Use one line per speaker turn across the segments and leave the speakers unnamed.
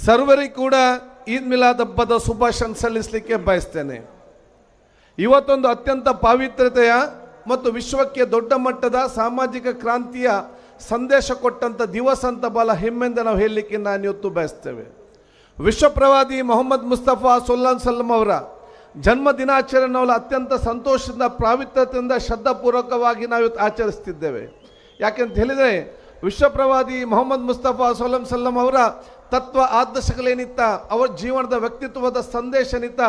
ಸರ್ವರಿಗೂ ಕೂಡ ಈದ್ ಮಿಲಾದ್ ಹಬ್ಬದ ಶುಭಾಶಯ ಸಲ್ಲಿಸಲಿಕ್ಕೆ ಬಯಸ್ತೇನೆ. ಇವತ್ತೊಂದು ಅತ್ಯಂತ ಪಾವಿತ್ರತೆಯ ಮತ್ತು ವಿಶ್ವಕ್ಕೆ ದೊಡ್ಡ ಮಟ್ಟದ ಸಾಮಾಜಿಕ ಕ್ರಾಂತಿಯ ಸಂದೇಶ ಕೊಟ್ಟಂಥ ದಿವಸ ಅಂತ ಬಹಳ ಹೆಮ್ಮೆಯಿಂದ ನಾವು ಹೇಳಲಿಕ್ಕೆ ನಾನು ಇವತ್ತು ಬಯಸ್ತೇವೆ. ವಿಶ್ವಪ್ರವಾದಿ ಮೊಹಮ್ಮದ್ ಮುಸ್ತಫಾ ಸಲ್ಲಲ್ಲಾಹು ಅವರ ಜನ್ಮ ದಿನಾಚರಣೆ ನಾವು ಅತ್ಯಂತ ಸಂತೋಷದಿಂದ ಪಾವಿತ್ರತೆಯಿಂದ ಶ್ರದ್ಧಾಪೂರ್ವಕವಾಗಿ ನಾವು ಇವತ್ತು ಆಚರಿಸ್ತಿದ್ದೇವೆ. ಯಾಕೆಂತ ಹೇಳಿದರೆ ವಿಶ್ವಪ್ರವಾದಿ ಮೊಹಮ್ಮದ್ ಮುಸ್ತಫಾ ಸಲ್ಲಲ್ಲಾಹು ಅವರ ತತ್ವ ಆದರ್ಶಗಳೇನಿತ್ತ, ಅವರ ಜೀವನದ ವ್ಯಕ್ತಿತ್ವದ ಸಂದೇಶ ಏನಿತ್ತ,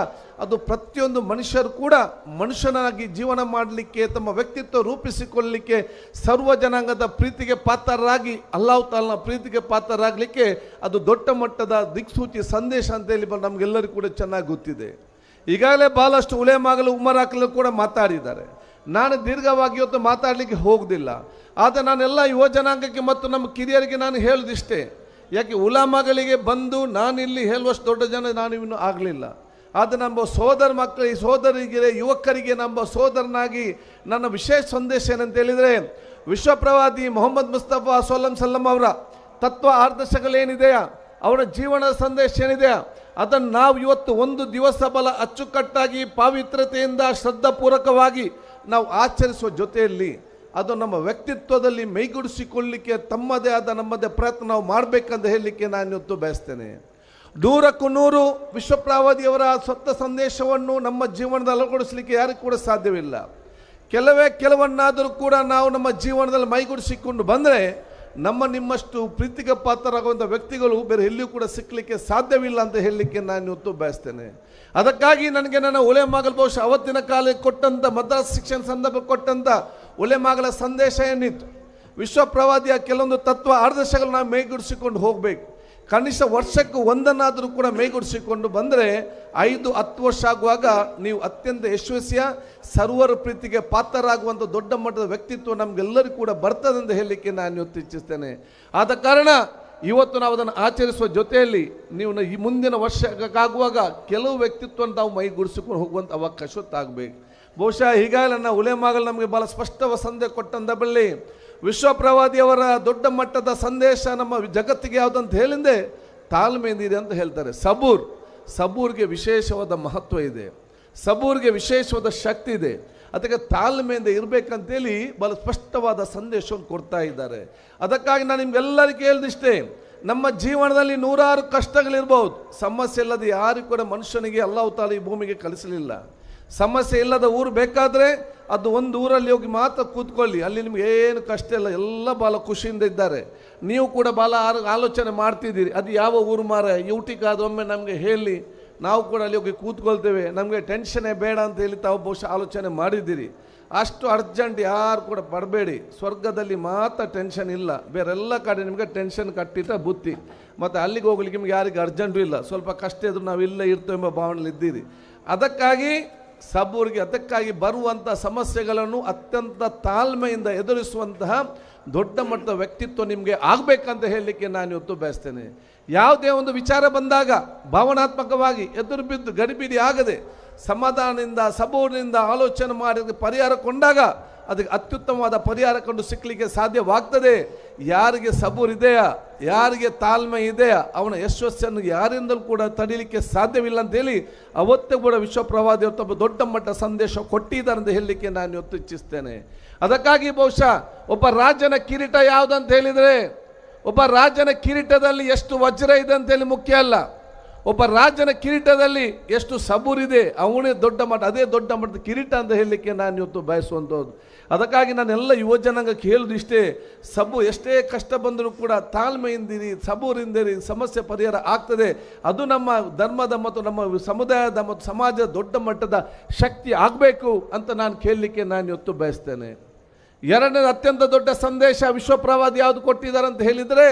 ಅದು ಪ್ರತಿಯೊಂದು ಮನುಷ್ಯರು ಕೂಡ ಮನುಷ್ಯನಾಗಿ ಜೀವನ ಮಾಡಲಿಕ್ಕೆ, ತಮ್ಮ ವ್ಯಕ್ತಿತ್ವ ರೂಪಿಸಿಕೊಳ್ಳಲಿಕ್ಕೆ, ಸರ್ವ ಜನಾಂಗದ ಪ್ರೀತಿಗೆ ಪಾತ್ರರಾಗಿ ಅಲ್ಲಾಹ್ ತಾಲನ ಪ್ರೀತಿಗೆ ಪಾತ್ರರಾಗಲಿಕ್ಕೆ ಅದು ದೊಡ್ಡ ಮಟ್ಟದ ದಿಕ್ಸೂಚಿ ಸಂದೇಶ ಅಂತೇಳಿ ನಮಗೆಲ್ಲರಿಗೂ ಕೂಡ ಚೆನ್ನಾಗಿ ಗೊತ್ತಿದೆ. ಈಗಾಗಲೇ ಭಾಳಷ್ಟು ಉಲೇಮಾಗಲು ಉಮರಾಕಲು ಕೂಡ ಮಾತಾಡಿದ್ದಾರೆ. ನಾನು ದೀರ್ಘವಾಗಿ ಇವತ್ತು ಮಾತಾಡಲಿಕ್ಕೆ ಹೋಗೋದಿಲ್ಲ. ಆದರೆ ನಾನೆಲ್ಲ ಯುವ ಜನಾಂಗಕ್ಕೆ ಮತ್ತು ನಮ್ಮ ಕಿರಿಯರಿಗೆ ನಾನು ಹೇಳೋದಿಷ್ಟೇ, ಯಾಕೆ ಉಲಾಮಾಗಳಿಗೆ ಬಂದು ನಾನಿಲ್ಲಿ ಹೇಳುವಷ್ಟು ದೊಡ್ಡ ಜನ ನಾನು ಇನ್ನೂ ಆಗಲಿಲ್ಲ. ಆದರೆ ನಮ್ಮ ಸೋದರ ಮಕ್ಕಳಿಗೆ, ಸೋದರಿಗೆ, ಯುವಕರಿಗೆ ನಮ್ಮ ಸೋದರನಾಗಿ ನನ್ನ ವಿಶೇಷ ಸಂದೇಶ ಏನಂತ ಹೇಳಿದರೆ, ವಿಶ್ವಪ್ರವಾದಿ ಮೊಹಮ್ಮದ್ ಮುಸ್ತಫಾ ಸಲ್ಲಲ್ಲಾಹು ಅವರ ತತ್ವ ಆದರ್ಶಗಳೇನಿದೆಯಾ, ಅವರ ಜೀವನದ ಸಂದೇಶ ಏನಿದೆಯಾ, ಅದನ್ನು ನಾವು ಇವತ್ತು ಒಂದು ದಿವಸ ಬಲ ಅಚ್ಚುಕಟ್ಟಾಗಿ ಪಾವಿತ್ರತೆಯಿಂದ ಶ್ರದ್ಧಾಪೂರ್ವಕವಾಗಿ ನಾವು ಆಚರಿಸುವ ಜೊತೆಯಲ್ಲಿ ಅದು ನಮ್ಮ ವ್ಯಕ್ತಿತ್ವದಲ್ಲಿ ಮೈಗೂಡಿಸಿಕೊಳ್ಳಲಿಕ್ಕೆ ತಮ್ಮದೇ ಆದ ನಮ್ಮದೇ ಪ್ರಯತ್ನ ನಾವು ಮಾಡಬೇಕಂತ ಹೇಳಲಿಕ್ಕೆ ನಾನು ಇವತ್ತು ಬಯಸ್ತೇನೆ. 100ಕ್ಕೂ 100 ವಿಶ್ವಪ್ರವಾದಿಯವರ ಸತ್ಯ ಸಂದೇಶವನ್ನು ನಮ್ಮ ಜೀವನದಲ್ಲಿ ಅಳವಡಿಸಲಿಕ್ಕೆ ಯಾರಿಗೂ ಕೂಡ ಸಾಧ್ಯವಿಲ್ಲ. ಕೆಲವನ್ನಾದರೂ ಕೂಡ ನಾವು ನಮ್ಮ ಜೀವನದಲ್ಲಿ ಮೈಗೂಡಿಸಿಕೊಂಡು ಬಂದರೆ ನಿಮ್ಮಷ್ಟು ಪ್ರೀತಿಗೆ ಪಾತ್ರರಾಗುವಂಥ ವ್ಯಕ್ತಿಗಳು ಬೇರೆ ಎಲ್ಲಿಯೂ ಕೂಡ ಸಿಕ್ಕಲಿಕ್ಕೆ ಸಾಧ್ಯವಿಲ್ಲ ಅಂತ ಹೇಳಲಿಕ್ಕೆ ನಾನು ಇವತ್ತು ಬಯಸ್ತೇನೆ. ಅದಕ್ಕಾಗಿ ನನಗೆ ನನ್ನ ಉಲೇಮಾಗಲ್ ಬಹುಶಃ ಅವತ್ತಿನ ಕಾಲಕ್ಕೆ ಕೊಟ್ಟಂಥ ಮದ್ರಾಸ್ ಶಿಕ್ಷಣ ಸಂದರ್ಭ ಕೊಟ್ಟಂಥ ಉಲೇಮಾಗಲ ಸಂದೇಶ ಏನಿತ್ತು, ವಿಶ್ವಪ್ರವಾದಿಯ ಕೆಲವೊಂದು ತತ್ವ ಆದರ್ಶಗಳು ನಾವು ಮೈಗೂಡಿಸಿಕೊಂಡು ಹೋಗಬೇಕು. ಕನಿಷ್ಠ ವರ್ಷಕ್ಕೆ ಒಂದನ್ನಾದರೂ ಕೂಡ ಮೈಗೂಡಿಸಿಕೊಂಡು ಬಂದರೆ 5-10 ವರ್ಷ ಆಗುವಾಗ ನೀವು ಅತ್ಯಂತ ಯಶಸ್ವಿಯ ಸರ್ವರ ಪ್ರೀತಿಗೆ ಪಾತ್ರರಾಗುವಂಥ ದೊಡ್ಡ ಮಟ್ಟದ ವ್ಯಕ್ತಿತ್ವ ನಮಗೆಲ್ಲರಿಗೂ ಕೂಡ ಬರ್ತದೆ ಅಂತ ಹೇಳಲಿಕ್ಕೆ ನಾನು ಇವತ್ತು ಇಚ್ಛಿಸ್ತೇನೆ. ಆದ ಕಾರಣ ಇವತ್ತು ನಾವು ಅದನ್ನು ಆಚರಿಸುವ ಜೊತೆಯಲ್ಲಿ ನೀವು ಈ ಮುಂದಿನ ವರ್ಷಕ್ಕಾಗುವಾಗ ಕೆಲವು ವ್ಯಕ್ತಿತ್ವವನ್ನು ನಾವು ಮೈಗೂಡಿಸಿಕೊಂಡು ಹೋಗುವಂಥ ಅವಕಾಶ ಆಗಬೇಕು. ಬಹುಶಃ ಹೀಗಾಗಿ ನನ್ನ ಉಲೇಮಾಗಲು ನಮಗೆ ಭಾಳ ಸ್ಪಷ್ಟವಾದ ಸಂದೇಶ ಕೊಟ್ಟಂಥ ಬಳಿ ವಿಶ್ವಪ್ರವಾದಿಯವರ ದೊಡ್ಡ ಮಟ್ಟದ ಸಂದೇಶ ನಮ್ಮ ಜಗತ್ತಿಗೆ ಯಾವುದಂತ ಹೇಳಿಂದೆ ತಾಳ್ಮೆಯಿಂದಿದೆ ಅಂತ ಹೇಳ್ತಾರೆ. ಸಬೂರ್ಗೆ ವಿಶೇಷವಾದ ಮಹತ್ವ ಇದೆ, ಸಬೂರ್ಗೆ ವಿಶೇಷವಾದ ಶಕ್ತಿ ಇದೆ. ಅದಕ್ಕೆ ತಾಳ್ಮೆಯಿಂದ ಇರಬೇಕಂತೇಳಿ ಭಾಳ ಸ್ಪಷ್ಟವಾದ ಸಂದೇಶವನ್ನು ಕೊಡ್ತಾ ಇದ್ದಾರೆ. ಅದಕ್ಕಾಗಿ ನಾನು ನಿಮ್ಗೆಲ್ಲರಿಗೂ ಹೇಳಿದಿಷ್ಟೇ, ನಮ್ಮ ಜೀವನದಲ್ಲಿ 100 ಕಷ್ಟಗಳಿರ್ಬೋದು. ಸಮಸ್ಯೆ ಇಲ್ಲದೆ ಯಾರಿಗೂ ಕೂಡ ಮನುಷ್ಯನಿಗೆ ಅಲ್ಲಾಹ್ ತಾಲ ಈ ಭೂಮಿಗೆ ಕಲಿಸಲಿಲ್ಲ. ಸಮಸ್ಯೆ ಇಲ್ಲದ ಊರು ಬೇಕಾದರೆ ಅದು ಒಂದು ಊರಲ್ಲಿ ಹೋಗಿ ಮಾತ್ರ ಕೂತ್ಕೊಳ್ಳಿ, ಅಲ್ಲಿ ನಿಮ್ಗೆ ಏನು ಕಷ್ಟ ಇಲ್ಲ, ಎಲ್ಲ ಭಾಳ ಖುಷಿಯಿಂದ ಇದ್ದಾರೆ. ನೀವು ಕೂಡ ಭಾಳ ಆಲೋಚನೆ ಮಾಡ್ತಿದ್ದೀರಿ, ಅದು ಯಾವ ಊರು ಮಾರ, ಯೂಟಿಗಾದೊಮ್ಮೆ ನಮಗೆ ಹೇಳಿ ನಾವು ಕೂಡ ಅಲ್ಲಿ ಹೋಗಿ ಕೂತ್ಕೊಳ್ತೇವೆ, ನಮಗೆ ಟೆನ್ಷನ್ನೇ ಬೇಡ ಅಂತ ಹೇಳಿ ತಾವು ಬಹುಶಃ ಆಲೋಚನೆ ಮಾಡಿದ್ದೀರಿ. ಅಷ್ಟು ಅರ್ಜೆಂಟ್ ಯಾರು ಕೂಡ ಪಡಬೇಡಿ. ಸ್ವರ್ಗದಲ್ಲಿ ಮಾತ್ರ ಟೆನ್ಷನ್ ಇಲ್ಲ, ಬೇರೆಲ್ಲ ಕಡೆ ನಿಮಗೆ ಟೆನ್ಷನ್ ಕಟ್ಟಿಟ್ಟ ಬುತ್ತಿ. ಮತ್ತು ಅಲ್ಲಿಗೆ ಹೋಗ್ಲಿಕ್ಕೆ ನಿಮ್ಗೆ ಯಾರಿಗೆ ಅರ್ಜೆಂಟು ಇಲ್ಲ, ಸ್ವಲ್ಪ ಕಷ್ಟ ಇದ್ರೂ ನಾವು ಇಲ್ಲೇ ಇರ್ತೇವೆ ಎಂಬ ಭಾವನೆಯಲ್ಲಿ ಇದ್ದೀರಿ. ಅದಕ್ಕಾಗಿ ಬರುವಂಥ ಸಮಸ್ಯೆಗಳನ್ನು ಅತ್ಯಂತ ತಾಳ್ಮೆಯಿಂದ ಎದುರಿಸುವಂತಹ ದೊಡ್ಡ ಮಟ್ಟದ ವ್ಯಕ್ತಿತ್ವ ನಿಮಗೆ ಆಗಬೇಕಂತ ಹೇಳಲಿಕ್ಕೆ ನಾನು ಇವತ್ತು ಬಯಸ್ತೇನೆ. ಯಾವುದೇ ಒಂದು ವಿಚಾರ ಬಂದಾಗ ಭಾವನಾತ್ಮಕವಾಗಿ ಎದುರು ಬಿದ್ದು ಗಡಿಬಿಡಿ ಆಗದೆ ಸಮಾಧಾನದಿಂದ ಸಬೂರಿನಿಂದ ಆಲೋಚನೆ ಮಾಡಿ ಪರಿಹಾರ ಕೊಂಡಾಗ ಅದಕ್ಕೆ ಅತ್ಯುತ್ತಮವಾದ ಪರಿಹಾರ ಕಂಡು ಸಿಕ್ಕಲಿಕ್ಕೆ ಸಾಧ್ಯವಾಗ್ತದೆ. ಯಾರಿಗೆ ಸಬೂರ್ ಇದೆಯಾ, ಯಾರಿಗೆ ತಾಳ್ಮೆ ಇದೆಯಾ, ಅವನ ಯಶಸ್ಸನ್ನು ಯಾರಿಂದಲೂ ಕೂಡ ತಡೀಲಿಕ್ಕೆ ಸಾಧ್ಯವಿಲ್ಲ ಅಂತೇಳಿ ಅವತ್ತೇ ಕೂಡ ವಿಶ್ವಪ್ರವಾದಿ ಒಬ್ಬ ದೊಡ್ಡ ಮಟ್ಟ ಸಂದೇಶ ಕೊಟ್ಟಿದ್ದಾರೆ ಅಂತ ಹೇಳಲಿಕ್ಕೆ ನಾನು ಇವತ್ತು ಇಚ್ಛಿಸ್ತೇನೆ. ಅದಕ್ಕಾಗಿ ಬಹುಶಃ ಒಬ್ಬ ರಾಜನ ಕಿರೀಟ ಯಾವುದಂತ ಹೇಳಿದರೆ, ಒಬ್ಬ ರಾಜನ ಕಿರೀಟದಲ್ಲಿ ಎಷ್ಟು ವಜ್ರ ಇದೆ ಅಂತೇಳಿ ಮುಖ್ಯ ಅಲ್ಲ, ಒಬ್ಬ ರಾಜನ ಕಿರೀಟದಲ್ಲಿ ಎಷ್ಟು ಸಬೂರಿದೆ ಅವನೇ ದೊಡ್ಡ ಮಟ್ಟ, ಅದೇ ದೊಡ್ಡ ಮಟ್ಟದ ಕಿರೀಟ ಅಂತ ಹೇಳಲಿಕ್ಕೆ ನಾನು ಇವತ್ತು ಬಯಸುವಂಥದ್ದು. ಅದಕ್ಕಾಗಿ ನಾನೆಲ್ಲ ಯುವ ಜನಾಂಗಕ್ಕೆ ಹೇಳೋದು ಇಷ್ಟೇ, ಎಷ್ಟೇ ಕಷ್ಟ ಬಂದರೂ ಕೂಡ ತಾಳ್ಮೆಯಿಂದಿರಿ, ಸಬೂರಿಂದಿರಿ, ಸಮಸ್ಯೆ ಪರಿಹಾರ ಆಗ್ತದೆ. ಅದು ನಮ್ಮ ಧರ್ಮದ ಮತ್ತು ನಮ್ಮ ಸಮುದಾಯದ ಮತ್ತು ಸಮಾಜದ ದೊಡ್ಡ ಮಟ್ಟದ ಶಕ್ತಿ ಆಗಬೇಕು ಅಂತ ನಾನು ಕೇಳಲಿಕ್ಕೆ ನಾನು ಇವತ್ತು ಬಯಸ್ತೇನೆ. ಎರಡನೇದು ಅತ್ಯಂತ ದೊಡ್ಡ ಸಂದೇಶ ವಿಶ್ವಪ್ರವಾದಿ ಯಾವುದು ಕೊಟ್ಟಿದ್ದಾರೆ ಅಂತ ಹೇಳಿದರೆ,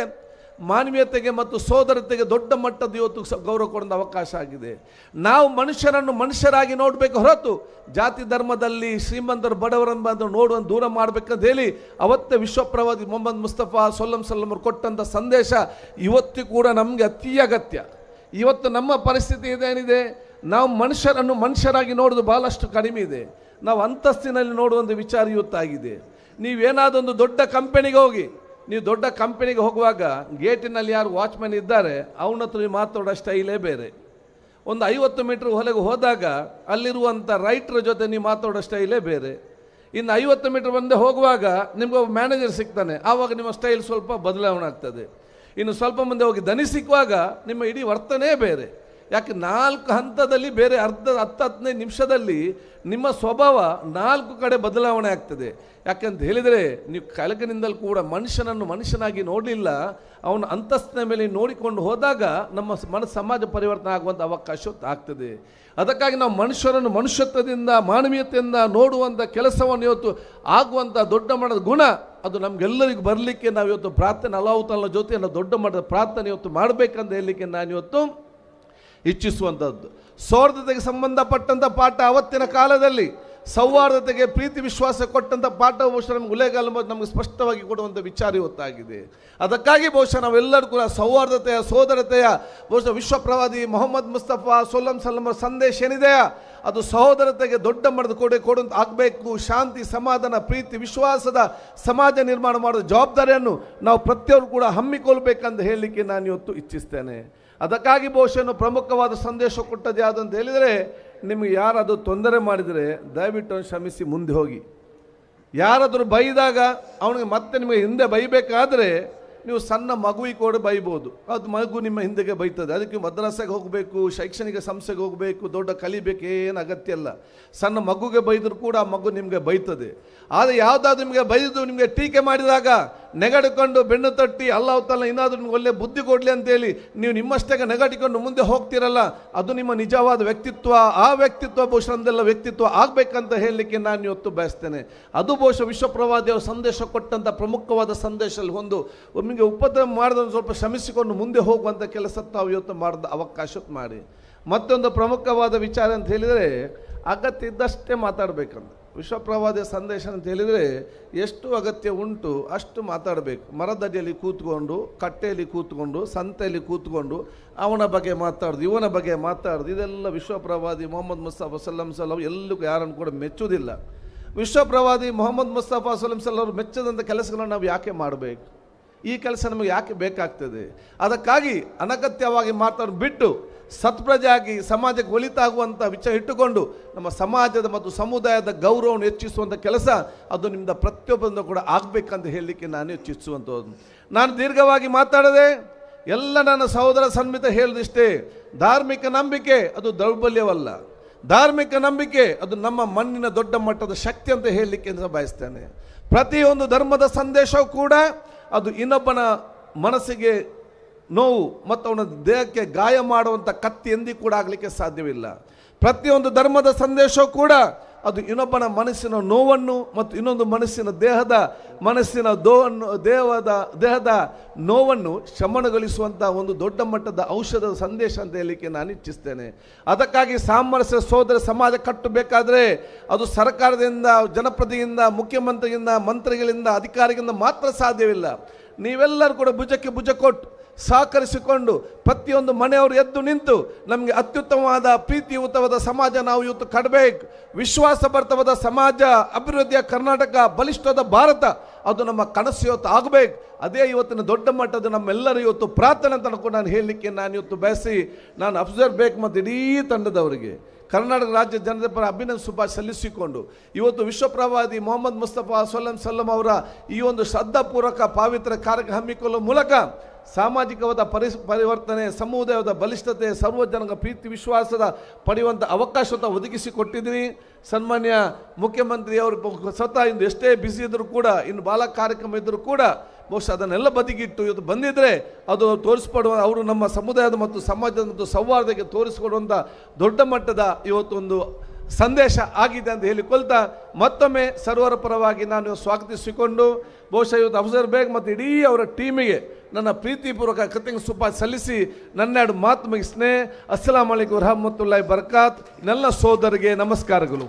ಮಾನವೀಯತೆಗೆ ಮತ್ತು ಸೋದರತೆಗೆ ದೊಡ್ಡ ಮಟ್ಟದ ಇವತ್ತು ಗೌರವ ಕೊಡುವ ಅವಕಾಶ ಆಗಿದೆ. ನಾವು ಮನುಷ್ಯರನ್ನು ಮನುಷ್ಯರಾಗಿ ನೋಡಬೇಕು ಹೊರತು ಜಾತಿ ಧರ್ಮದಲ್ಲಿ ಶ್ರೀಮಂತರು ಬಡವರನ್ನು ಬಂದು ನೋಡುವಂತ ದೂರ ಮಾಡಬೇಕಂತ ಹೇಳಿ ಅವತ್ತೇ ವಿಶ್ವಪ್ರವಾದಿ ಮೊಹಮ್ಮದ್ ಮುಸ್ತಫಾ ಸಲ್ಲಲ್ಲಾಹು ಕೊಟ್ಟಂಥ ಸಂದೇಶ ಇವತ್ತು ಕೂಡ ನಮಗೆ ಅತಿ ಅಗತ್ಯ. ಇವತ್ತು ನಮ್ಮ ಪರಿಸ್ಥಿತಿ ಇದೇನಿದೆ, ನಾವು ಮನುಷ್ಯರನ್ನು ಮನುಷ್ಯರಾಗಿ ನೋಡೋದು ಭಾಳಷ್ಟು ಕಡಿಮೆ ಇದೆ. ನಾವು ಅಂತಸ್ತಿನಲ್ಲಿ ನೋಡುವಂಥ ವಿಚಾರ ಇವತ್ತಾಗಿದೆ. ನೀವೇನಾದೊಂದು ದೊಡ್ಡ ಕಂಪನಿಗೆ ಹೋಗಿ ನೀವು ದೊಡ್ಡ ಕಂಪನಿಗೆ ಹೋಗುವಾಗ ಗೇಟಿನಲ್ಲಿ ಯಾರು ವಾಚ್ಮನ್ ಇದ್ದಾರೆ ಅವನ ಹತ್ರ ನೀವು ಮಾತಾಡೋ ಸ್ಟೈಲೇ ಬೇರೆ. ಒಂದು 50 ಮೀಟ್ರ್ ಹೊರಗೆ ಹೋದಾಗ ಅಲ್ಲಿರುವಂಥ ರೈಟ್ರ ಜೊತೆ ನೀವು ಮಾತಾಡೋ ಸ್ಟೈಲೇ ಬೇರೆ. ಇನ್ನು 50 ಮೀಟ್ರ್ ಮುಂದೆ ಹೋಗುವಾಗ ನಿಮ್ಗೆ ಒಬ್ಬ ಮ್ಯಾನೇಜರ್ ಸಿಗ್ತಾನೆ, ಆವಾಗ ನಿಮ್ಮ ಸ್ಟೈಲ್ ಸ್ವಲ್ಪ ಬದಲಾವಣೆ ಆಗ್ತದೆ. ಇನ್ನು ಸ್ವಲ್ಪ ಮುಂದೆ ಹೋಗಿ ದನಿ ಸಿಕ್ಕುವಾಗ ನಿಮ್ಮ ಇಡೀ ವರ್ತನೆ ಬೇರೆ. ಯಾಕೆ 4 ಹಂತದಲ್ಲಿ ಬೇರೆ 10-15 ನಿಮಿಷದಲ್ಲಿ ನಿಮ್ಮ ಸ್ವಭಾವ 4 ಕಡೆ ಬದಲಾವಣೆ ಆಗ್ತದೆ. ಯಾಕೆಂತ ಹೇಳಿದರೆ ನೀವು ಕೆಳಗಿನಿಂದಲೂ ಕೂಡ ಮನುಷ್ಯನನ್ನು ಮನುಷ್ಯನಾಗಿ ನೋಡಲಿಲ್ಲ, ಅವನ ಅಂತಸ್ತಿನ ಮೇಲೆ ನೋಡಿಕೊಂಡು ಹೋದಾಗ ನಮ್ಮ ಸಮಾಜ ಪರಿವರ್ತನೆ ಆಗುವಂಥ ಅವಕಾಶ ಆಗ್ತದೆ. ಅದಕ್ಕಾಗಿ ನಾವು ಮನುಷ್ಯರನ್ನು ಮನುಷ್ಯತ್ವದಿಂದ ಮಾನವೀಯತೆಯಿಂದ ನೋಡುವಂಥ ಕೆಲಸವನ್ನು ಇವತ್ತು ಆಗುವಂಥ ದೊಡ್ಡ ಮಟ್ಟದ ಗುಣ ಅದು ನಮಗೆಲ್ಲರಿಗೂ ಬರಲಿಕ್ಕೆ ನಾವು ಇವತ್ತು ಪ್ರಾರ್ಥನೆ ಅಲ್ಲಾಹು ತಾಲಾ ಜೊತೆ ದೊಡ್ಡ ಮಟ್ಟದ ಪ್ರಾರ್ಥನೆ ಇವತ್ತು ಮಾಡಬೇಕಂತ ಹೇಳಲಿಕ್ಕೆ ನಾನು ಇವತ್ತು ಇಚ್ಛಿಸುವಂಥದ್ದು. ಸೌಹಾರ್ದತೆಗೆ ಸಂಬಂಧಪಟ್ಟಂಥ ಪಾಠ ಅವತ್ತಿನ ಕಾಲದಲ್ಲಿ ಸೌಹಾರ್ದತೆಗೆ ಪ್ರೀತಿ ವಿಶ್ವಾಸ ಕೊಟ್ಟಂಥ ಪಾಠ ಬಹುಶಃ ನಮ್ಗೆ ಉಲೇಗಾಲ ನಮಗೆ ಸ್ಪಷ್ಟವಾಗಿ ಕೊಡುವಂಥ ವಿಚಾರ ಇವತ್ತಾಗಿದೆ. ಅದಕ್ಕಾಗಿ ಬಹುಶಃ ನಾವೆಲ್ಲರೂ ಕೂಡ ಸೌಹಾರ್ದತೆಯ ಸೋದರತೆಯ ಬಹುಶಃ ವಿಶ್ವ ಪ್ರವಾದಿ ಮೊಹಮ್ಮದ್ ಮುಸ್ತಫಾ ಸಲ್ಲಂ ಸಂದೇಶ ಏನಿದೆಯಾ ಅದು ಸಹೋದರತೆಗೆ ದೊಡ್ಡ ಮಟ್ಟದ ಕೊಡುವಂತ ಆಗಬೇಕು. ಶಾಂತಿ, ಸಮಾಧಾನ, ಪ್ರೀತಿ, ವಿಶ್ವಾಸದ ಸಮಾಜ ನಿರ್ಮಾಣ ಮಾಡುವ ಜವಾಬ್ದಾರಿಯನ್ನು ನಾವು ಪ್ರತಿಯೊಬ್ಬರು ಕೂಡ ಹಮ್ಮಿಕೊಳ್ಬೇಕಂತ ಹೇಳಲಿಕ್ಕೆ ನಾನು ಇವತ್ತು ಇಚ್ಛಿಸ್ತೇನೆ. ಅದಕ್ಕಾಗಿ ಬಹುಶಃ ಪ್ರಮುಖವಾದ ಸಂದೇಶ ಕೊಟ್ಟದ್ದು ಯಾವುದು ಅಂತ ಹೇಳಿದರೆ, ನಿಮಗೆ ಯಾರಾದರೂ ತೊಂದರೆ ಮಾಡಿದರೆ ದಯವಿಟ್ಟು ಕ್ಷಮಿಸಿ ಮುಂದೆ ಹೋಗಿ. ಯಾರಾದರೂ ಬೈದಾಗ ಅವನಿಗೆ ಮತ್ತೆ ನಿಮಗೆ ಹಿಂದೆ ಬೈಬೇಕಾದ್ರೆ ನೀವು ಸಣ್ಣ ಮಗುವಿಗೆ ಕೂಡ ಬೈಬೋದು, ಅದು ಮಗು ನಿಮ್ಮ ಹಿಂದೆಗೆ ಬೈತದೆ. ಅದಕ್ಕೆ ಮದ್ರಸಾಗೆ ಹೋಗಬೇಕು, ಶೈಕ್ಷಣಿಕ ಸಂಸ್ಥೆಗೆ ಹೋಗಬೇಕು, ದೊಡ್ಡ ಕಲಿಬೇಕೇನು ಅಗತ್ಯ ಇಲ್ಲ. ಸಣ್ಣ ಮಗುಗೆ ಬೈದರೂ ಕೂಡ ಆ ಮಗು ನಿಮಗೆ ಬೈತದೆ. ಆದರೆ ಯಾವುದಾದ್ರು ನಿಮಗೆ ಬೈದು ನಿಮಗೆ ಟೀಕೆ ಮಾಡಿದಾಗ ನೆಗಡಿಕೊಂಡು ಬೆನ್ನು ತಟ್ಟಿ ಅಲ್ಲಾಹ್ ತಾಲಾ ಏನಾದರೂ ನಿಮ್ಗೆ ಒಳ್ಳೆ ಬುದ್ಧಿ ಕೊಡಲಿ ಅಂತೇಳಿ ನೀವು ನಿಮ್ಮಷ್ಟೇ ನೆಗಡಿಕೊಂಡು ಮುಂದೆ ಹೋಗ್ತಿರಲ್ಲ, ಅದು ನಿಮ್ಮ ನಿಜವಾದ ವ್ಯಕ್ತಿತ್ವ. ಆ ವ್ಯಕ್ತಿತ್ವ ಬಹುಶಃ ಅಂದೆಲ್ಲ ವ್ಯಕ್ತಿತ್ವ ಆಗಬೇಕಂತ ಹೇಳಲಿಕ್ಕೆ ನಾನು ಇವತ್ತು ಬಯಸ್ತೇನೆ. ಅದು ಬಹುಶಃ ವಿಶ್ವಪ್ರವಾದಿಯವರು ಸಂದೇಶ ಕೊಟ್ಟಂಥ ಪ್ರಮುಖವಾದ ಸಂದೇಶದಲ್ಲಿ ಒಂದು ನಿಮಗೆ ಉಪದ್ರವ ಮಾಡಿದನ್ನು ಸ್ವಲ್ಪ ಶ್ರಮಿಸಿಕೊಂಡು ಮುಂದೆ ಹೋಗುವಂಥ ಕೆಲಸ ತಾವು ಇವತ್ತು ಮಾಡಿದ ಅವಕಾಶ ಮಾಡಿ. ಮತ್ತೊಂದು ಪ್ರಮುಖವಾದ ವಿಚಾರ ಅಂತ ಹೇಳಿದರೆ, ಅಗತ್ಯ ಇದ್ದಷ್ಟೇ ಮಾತಾಡಬೇಕಂತ. ವಿಶ್ವಪ್ರವಾದಿಯ ಸಂದೇಶ ಅಂತ ಹೇಳಿದರೆ ಎಷ್ಟು ಅಗತ್ಯ ಉಂಟು ಅಷ್ಟು ಮಾತಾಡಬೇಕು. ಮರದಡಿಯಲ್ಲಿ ಕೂತ್ಕೊಂಡು, ಕಟ್ಟೆಯಲ್ಲಿ ಕೂತ್ಕೊಂಡು, ಸಂತೆಯಲ್ಲಿ ಕೂತ್ಕೊಂಡು ಅವನ ಬಗ್ಗೆ ಮಾತಾಡೋದು, ಇವನ ಬಗ್ಗೆ ಮಾತಾಡೋದು, ಇದೆಲ್ಲ ವಿಶ್ವಪ್ರವಾದಿ ಮೊಹಮ್ಮದ್ ಮುಸ್ತಫಾ ಸಲ್ಲಂ ಎಲ್ಲೂ ಯಾರನ್ನು ಕೂಡ ಮೆಚ್ಚುವುದಿಲ್ಲ. ವಿಶ್ವಪ್ರವಾದಿ ಮೊಹಮ್ಮದ್ ಮುಸ್ತಫಾ ಸಲ್ಲಂ ಅವರು ಮೆಚ್ಚದಂಥ ಕೆಲಸಗಳನ್ನು ನಾವು ಯಾಕೆ ಮಾಡಬೇಕು? ಈ ಕೆಲಸ ನಮಗೆ ಯಾಕೆ ಬೇಕಾಗ್ತದೆ? ಅದಕ್ಕಾಗಿ ಅನಗತ್ಯವಾಗಿ ಮಾತಾಡಿ ಬಿಟ್ಟು ಸತ್ಪ್ರಜೆಯಾಗಿ ಸಮಾಜಕ್ಕೆ ಒಳಿತಾಗುವಂಥ ವಿಚಾರ ಇಟ್ಟುಕೊಂಡು ನಮ್ಮ ಸಮಾಜದ ಮತ್ತು ಸಮುದಾಯದ ಗೌರವವನ್ನು ಹೆಚ್ಚಿಸುವಂಥ ಕೆಲಸ ಅದು ನಿಮ್ದ ಪ್ರತಿಯೊಬ್ಬರಿಂದ ಕೂಡ ಆಗಬೇಕಂತ ಹೇಳಲಿಕ್ಕೆ ನಾನು ಇಚ್ಛಿಸುವಂಥದ್ದು. ನಾನು ದೀರ್ಘವಾಗಿ ಮಾತಾಡದೆ ಎಲ್ಲ ನನ್ನ ಸಹೋದರ ಸನ್ಮಿತ ಹೇಳೋದಿಷ್ಟೇ, ಧಾರ್ಮಿಕ ನಂಬಿಕೆ ಅದು ದೌರ್ಬಲ್ಯವಲ್ಲ. ಧಾರ್ಮಿಕ ನಂಬಿಕೆ ಅದು ನಮ್ಮ ಮಣ್ಣಿನ ದೊಡ್ಡ ಮಟ್ಟದ ಶಕ್ತಿ ಅಂತ ಹೇಳಲಿಕ್ಕೆ ಬಯಸ್ತೇನೆ. ಪ್ರತಿಯೊಂದು ಧರ್ಮದ ಸಂದೇಶವೂ ಕೂಡ ಅದು ಇನ್ನೊಬ್ಬನ ಮನಸ್ಸಿಗೆ ನೋವು ಮತ್ತು ಅವನ ದೇಹಕ್ಕೆ ಗಾಯ ಮಾಡುವಂಥ ಕತ್ತಿ ಎಂದಿಗೂ ಕೂಡ ಆಗಲಿಕ್ಕೆ ಸಾಧ್ಯವಿಲ್ಲ. ಪ್ರತಿಯೊಂದು ಧರ್ಮದ ಸಂದೇಶವೂ ಕೂಡ ಅದು ಇನ್ನೊಬ್ಬನ ಮನಸ್ಸಿನ ನೋವನ್ನು ಮತ್ತು ಇನ್ನೊಂದು ಮನಸ್ಸಿನ ದೇಹದ ನೋವನ್ನು ಶಮನಗೊಳಿಸುವಂಥ ಒಂದು ದೊಡ್ಡ ಮಟ್ಟದ ಔಷಧದ ಸಂದೇಶ ಅಂತ ಹೇಳಲಿಕ್ಕೆ ನಾನು ಇಚ್ಛಿಸ್ತೇನೆ. ಅದಕ್ಕಾಗಿ ಸಾಮರಸ್ಯ ಸೋದರ ಸಮಾಜ ಕಟ್ಟಬೇಕಾದ್ರೆ ಅದು ಸರ್ಕಾರದಿಂದ, ಜನಪ್ರತಿನಿಧಿಯಿಂದ, ಮುಖ್ಯಮಂತ್ರಿಯಿಂದ, ಮಂತ್ರಿಗಳಿಂದ, ಅಧಿಕಾರಿಗಳಿಂದ ಮಾತ್ರ ಸಾಧ್ಯವಿಲ್ಲ. ನೀವೆಲ್ಲರೂ ಕೂಡ ಭುಜಕ್ಕೆ ಭುಜ ಕೊಟ್ಟು ಸಹಕರಿಸಿಕೊಂಡು ಪ್ರತಿಯೊಂದು ಮನೆಯವರು ಎದ್ದು ನಿಂತು ನಮಗೆ ಅತ್ಯುತ್ತಮವಾದ ಪ್ರೀತಿಯುತವಾದ ಸಮಾಜ ನಾವು ಇವತ್ತು ಕಟ್ಟಬೇಕು. ವಿಶ್ವಾಸಭರಿತವಾದ ಸಮಾಜ, ಅಭಿವೃದ್ಧಿಯ ಕರ್ನಾಟಕ, ಬಲಿಷ್ಠವಾದ ಭಾರತ ಅದು ನಮ್ಮ ಕನಸು ಇವತ್ತು ಆಗಬೇಕು. ಅದೇ ಇವತ್ತಿನ ದೊಡ್ಡ ಮಟ್ಟದ ನಮ್ಮೆಲ್ಲರೂ ಇವತ್ತು ಪ್ರಾರ್ಥನೆ ಅಂತ ಕೂಡ ನಾನು ಹೇಳಲಿಕ್ಕೆ ನಾನು ಇವತ್ತು ಬಯಸಿ ನಾನು ಅಫ್ಸರ್ ಬೇಕ್ ಮತ್ತು ಇಡೀ ತಂಡದವರಿಗೆ ಕರ್ನಾಟಕ ರಾಜ್ಯ ಜನರ ಪರ ಅಭಿನಂದನೆ ಶುಭ ಸಲ್ಲಿಸಿಕೊಂಡು ಇವತ್ತು ವಿಶ್ವಪ್ರವಾದಿ ಮೊಹಮ್ಮದ್ ಮುಸ್ತಫಾ ಸಲ್ಲಂ ಅವರ ಈ ಒಂದು ಶ್ರದ್ಧಾಪೂರ್ವಕ ಪವಿತ್ರ ಕಾರ್ಯಕ್ರಮ ಹಮ್ಮಿಕೊಳ್ಳುವ ಮೂಲಕ ಸಾಮಾಜಿಕವಾದ ಪರಿವರ್ತನೆ, ಸಮುದಾಯದ ಬಲಿಷ್ಠತೆ, ಸರ್ವಜನರ ಪ್ರೀತಿ ವಿಶ್ವಾಸದ ಪಡೆಯುವಂಥ ಅವಕಾಶವನ್ನು ಒದಗಿಸಿಕೊಟ್ಟಿದ್ದೀನಿ. ಸನ್ಮಾನ್ಯ ಮುಖ್ಯಮಂತ್ರಿಯವರು ಸ್ವತಃ ಇಂದು ಎಷ್ಟೇ ಬ್ಯುಸಿ ಇದ್ದರೂ ಕೂಡ, ಇನ್ನು ಬಾಲ ಕಾರ್ಯಕ್ರಮ ಇದ್ದರೂ ಕೂಡ ಬಹುಶಃ ಅದನ್ನೆಲ್ಲ ಬದಿಗಿಟ್ಟು ಇವತ್ತು ಬಂದಿದ್ದರೆ ಅದು ತೋರಿಸ್ಕೊಡುವ ಅವರು ನಮ್ಮ ಸಮುದಾಯದ ಮತ್ತು ಸಮಾಜದ ಮತ್ತು ಸೌಹಾರ್ದಕ್ಕೆ ತೋರಿಸಿಕೊಡುವಂಥ ದೊಡ್ಡ ಮಟ್ಟದ ಇವತ್ತೊಂದು ಸಂದೇಶ ಆಗಿದೆ ಅಂತ ಹೇಳಿಕೊಳ್ತಾ ಮತ್ತೊಮ್ಮೆ ಸರ್ವರ ಪರವಾಗಿ ನಾನು ಸ್ವಾಗತಿಸಿಕೊಂಡು ಬಹುಶಃ ಇವತ್ತು ಅಫ್ಸರ್ ಬೇಗ್ ಮತ್ತು ಇಡೀ ಅವರ ಟೀಮಿಗೆ ನನ್ನ ಪ್ರೀತಿಪೂರ್ವಕ ಕೃತಜ್ಞ ಸುಪ ಸಲ್ಲಿಸಿ ನನ್ನೆರಡು ಮಾತು ಮುಗಿಸ್ನೆ. ಅಸ್ಸಲಾಮು ಅಲೈಕುಂ ವರಹಮತುಲ್ಲಾಹಿ ಬರ್ಕಾತ್. ನೆಲ್ಲ ಸೋದರಿಗೆ ನಮಸ್ಕಾರಗಳು.